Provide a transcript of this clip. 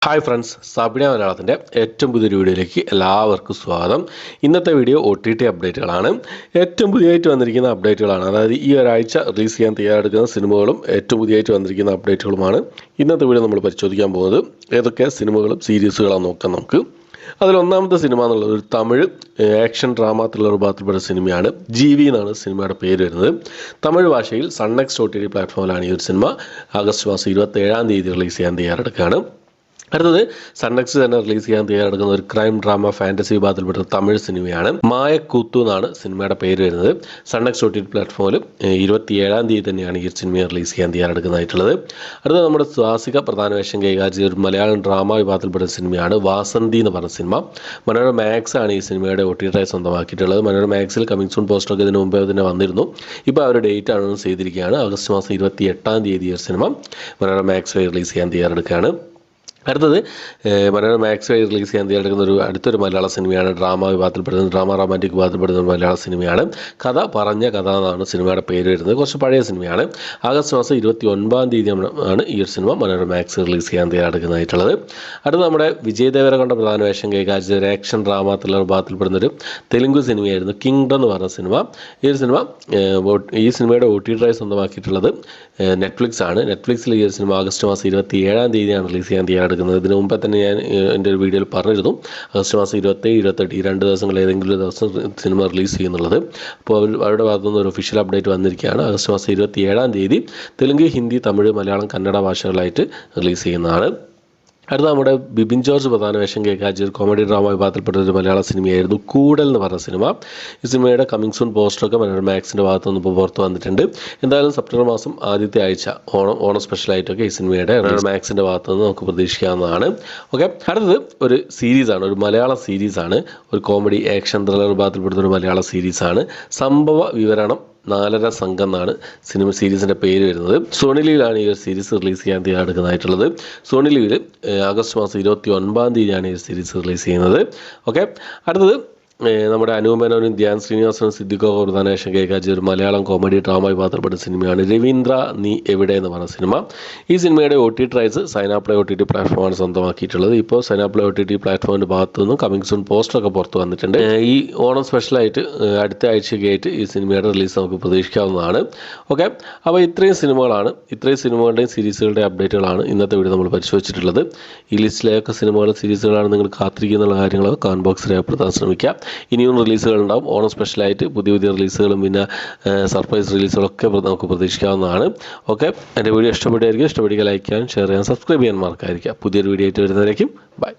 Hi friends, Sabina മലയാളത്തിൻ്റെ ഏറ്റവും പുതിയൊരു വീഡിയോയിലേക്ക് എല്ലാവർക്കും സ്വാഗതം. ഇന്നത്തെ വീഡിയോ OTT അപ്ഡേറ്റുകളാണ്. ഏറ്റവും പുതിയതായിട്ട് വന്നിരിക്കുന്ന അപ്ഡേറ്റുകളാണ്. അതായത് ഈ ഒരാഴ്ച റിലീസ് ചെയ്യാൻ തയ്യാറെടുക്കുന്ന സിനിമകളും ഏറ്റവും പുതിയതായിട്ട് വന്നിരിക്കുന്ന അപ്ഡേറ്റുകളുമാണ് ഇന്നത്തെ വീഡിയോ നമ്മൾ പരിശോധിക്കാൻ പോകുന്നത്. ഏതൊക്കെ സിനിമകളും സീരീസുകളാണ് നോക്കാം നമുക്ക്. അതിലൊന്നാമത്തെ സിനിമ എന്നുള്ളത് ഒരു തമിഴ് ആക്ഷൻ ഡ്രാമ ത്രില്ലർ വിഭാഗത്തിൽപ്പെട്ട സിനിമയാണ്. GV എന്നാണ് സിനിമയുടെ പേര് വരുന്നത്. തമിഴ് ഭാഷയിൽ സൺനെക്സ്റ്റ് OTT പ്ലാറ്റ്ഫോമിലാണ് ഈ ഒരു സിനിമ. ആഗസ്റ്റ് മാസം 27 റിലീസ് ചെയ്യാൻ തയ്യാറെടുക്കുകയാണ്. അടുത്തത് സൺനെക്സ്റ്റ് തന്നെ റിലീസ് ചെയ്യാൻ തയ്യാറെടുക്കുന്ന ഒരു ക്രൈം ഡ്രാമ ഫാൻറ്റസി വിഭാഗത്തിൽപ്പെട്ട തമിഴ് സിനിമയാണ്. മായക്കൂത്തു എന്നാണ് സിനിമയുടെ പേര് വരുന്നത്. സൺനെക്സ്റ്റ് OTT പ്ലാറ്റ്ഫോമിൽ 27 തന്നെയാണ് ഈ സിനിമയെ റിലീസ് ചെയ്യാൻ തയ്യാറെടുക്കുന്നതായിട്ടുള്ളത്. അടുത്തത് നമ്മുടെ സ്വാസിക പ്രധാന വേഷം കൈകാര്യം ചെയ്ത ഒരു മലയാളം ഡ്രാമ വിഭാഗത്തിൽപ്പെട്ട സിനിമയാണ് വാസന്തി എന്ന് പറഞ്ഞ സിനിമ. മനോരമ മാക്സ് ആണ് ഈ സിനിമയുടെ OTT സ്വന്തമാക്കിയിട്ടുള്ളത്. മനോരമ മാക്സിൽ കമ്മിങ് സൂൺ പോസ്റ്ററൊക്കെ ഇതിന് മുമ്പേ തന്നെ വന്നിരുന്നു. ഇപ്പോൾ അവരുടെ ഡേറ്റ് അനൗൺസ് ചെയ്തിരിക്കുകയാണ്. ആഗസ്റ്റ് മാസം 28 ഈ സിനിമ മനോരമ മാക്സ് വഴി റിലീസ് ചെയ്യാൻ തയ്യാറെടുക്കുകയാണ്. അടുത്തത് മനോരമ മാക്സ് വഴി റിലീസ് ചെയ്യാൻ തയ്യാറെടുക്കുന്ന അടുത്തൊരു മലയാള സിനിമയാണ്. ഡ്രാമ വിഭാഗത്തിൽപ്പെടുന്നത് ഡ്രാമ റൊമാൻറ്റിക് വിഭാഗത്തിൽപ്പെടുന്ന ഒരു മലയാള സിനിമയാണ്. കഥ പറഞ്ഞ കഥ എന്നാണ് സിനിമയുടെ പേര് വരുന്നത്. കുറച്ച് പഴയ സിനിമയാണ്. ആഗസ്റ്റ് മാസം 29 ആണ് ഈ ഒരു സിനിമ മനോരമ മാക്സ് റിലീസ് ചെയ്യാൻ തയ്യാറെടുക്കുന്നതായിട്ടുള്ളത്. അടുത്ത നമ്മുടെ വിജയ് ദേവരകൊണ്ട പ്രധാന വേഷം കൈകാര്യം ചെയ്ത ഒരു ആക്ഷൻ ഡ്രാമ ത്രില്ലർ വിഭാഗത്തിൽപ്പെടുന്നൊരു തെലുങ്ക് സിനിമയായിരുന്നു കിങ്ഡം എന്ന് പറഞ്ഞ സിനിമ. ഈ സിനിമയുടെ OTT സ്വന്തമാക്കിയിട്ടുള്ളത് നെറ്റ്ഫ്ലിക്സ് ആണ്. നെറ്റ്ഫ്ലിക്സിൽ ഈ ഒരു സിനിമ ആഗസ്റ്റ് മാസം 27 റിലീസ് ചെയ്യാൻ തയ്യാറെടുക്കുന്നത്. ഇതിന് മുമ്പേ തന്നെ ഞാൻ എൻ്റെ ഒരു വീഡിയോയിൽ പറഞ്ഞിരുന്നു. ആഗസ്റ്റ് മാസം 27, 28 ഈ 2 ദിവസങ്ങളിൽ ഏതെങ്കിലും ഒരു ദിവസം സിനിമ റിലീസ് ചെയ്യുന്നുള്ളത്. അപ്പോൾ അവരുടെ ഭാഗത്തുനിന്ന് ഒരു ഒഫീഷ്യൽ അപ്ഡേറ്റ് വന്നിരിക്കുകയാണ്. ആഗസ്റ്റ് മാസം 27 തെലുങ്ക്, ഹിന്ദി, തമിഴ്, മലയാളം, കന്നഡ ഭാഷകളായിട്ട് റിലീസ് ചെയ്യുന്നതാണ്. അടുത്ത നമ്മുടെ ബിബിൻ ജോർജ് പ്രധാന വേഷം കൈകാര്യം ഒരു കോമഡി ഡ്രാമ വിഭാഗത്തിൽപ്പെട്ട ഒരു മലയാള സിനിമയായിരുന്നു കൂടൽ എന്ന് പറഞ്ഞ സിനിമ. ഈ സിനിമയുടെ കമ്മിങ് സൂൺ പോസ്റ്ററൊക്കെ മനോരമ മാക്സിൻ്റെ ഭാഗത്തുനിന്ന് ഇപ്പോൾ പുറത്ത് വന്നിട്ടുണ്ട്. എന്തായാലും സെപ്റ്റംബർ മാസം ആദ്യത്തെ ആഴ്ച ഓണം സ്പെഷ്യലായിട്ടൊക്കെ ഈ സിനിമയുടെ മനോരമ മാക്സിൻ്റെ ഭാഗത്തുനിന്ന് നമുക്ക് പ്രതീക്ഷിക്കാവുന്നതാണ്. ഓക്കെ, അടുത്തത് ഒരു സീരീസാണ്, ഒരു മലയാള സീരീസാണ്. ഒരു കോമഡി ആക്ഷൻ ത്രില്ലർ വിഭാഗത്തിൽപ്പെടുന്ന ഒരു മലയാള സീരീസാണ്. സംഭവ വിവരണം 4 സംഘം എന്നാണ് സീരീസിൻ്റെ പേര് വരുന്നത്. സോണി ലീവിലാണ് ഈ ഒരു സീരീസ് റിലീസ് ചെയ്യാൻ തയ്യാറെടുക്കുന്നതായിട്ടുള്ളത്. സോണി ലീവിൽ ആഗസ്റ്റ് മാസം 29 ഈ സീരീസ് റിലീസ് ചെയ്യുന്നത്. ഓക്കെ, അടുത്തത് നമ്മുടെ അനൂപ് ധ്യാൻ ശ്രീനിവാസനും സിദ്ദിഖോ പ്രധാന വേഷം കൈകാര്യം ചെയ്ത ഒരു മലയാളം കോമഡി ഡ്രാമ വിഭാഗത്തിൽപ്പെട്ട സിനിമയാണ് രവീന്ദ്ര നീ എവിടെ എന്ന് പറഞ്ഞ സിനിമ. ഈ സിനിമയുടെ OTT റൈറ്റ്സ് സൈനാപ്ലേ OTT പ്ലാറ്റ്ഫോമാണ് സ്വന്തമാക്കിയിട്ടുള്ളത്. ഇപ്പോൾ സൈനാപ്ലേ OTT പ്ലാറ്റ്ഫോമിൻ്റെ ഭാഗത്തു നിന്നും കമ്മിങ് സൂൺ പോസ്റ്ററൊക്കെ പുറത്ത് വന്നിട്ടുണ്ട്. ഈ ഓണം സ്പെഷ്യലായിട്ട് അടുത്ത ആഴ്ചയ്ക്കായിട്ട് ഈ സിനിമയുടെ റിലീസ് നമുക്ക് പ്രതീക്ഷിക്കാവുന്നതാണ്. ഓക്കെ, അപ്പോൾ ഇത്രയും സിനിമകളുടെയും സീരീസുകളുടെയും അപ്ഡേറ്റുകളാണ് ഇന്നത്തെ വീഡിയോ നമ്മൾ പരിശോധിച്ചിട്ടുള്ളത്. ഈ ലിസ്റ്റിലെയൊക്കെ സിനിമകളും സീരീസുകളാണ് നിങ്ങൾ കാത്തിരിക്കുന്ന കാര്യങ്ങളൊക്കെ കമന്റ് ബോക്സിൽ രേഖപ്പെടുത്താൻ ശ്രമിക്കുക. ഇനിയും റിലീസുകൾ ഉണ്ടാവും. ഓണം സ്പെഷ്യലായിട്ട് പുതിയ റിലീസുകളും പിന്നെ സർപ്രൈസ് റിലീസുകളൊക്കെ നമുക്ക് പ്രതീക്ഷിക്കാവുന്നതാണ്. ഓക്കെ, എൻ്റെ വീഡിയോ ഇഷ്ടപ്പെടുക ലൈക്ക് ചെയ്യാൻ, ഷെയർ ചെയ്യാൻ, സബ്സ്ക്രൈബ് ചെയ്യാൻ മറക്കാതിരിക്കുക. പുതിയൊരു വീഡിയോ ആയിട്ട് വരുന്നവരേക്കും ബൈ.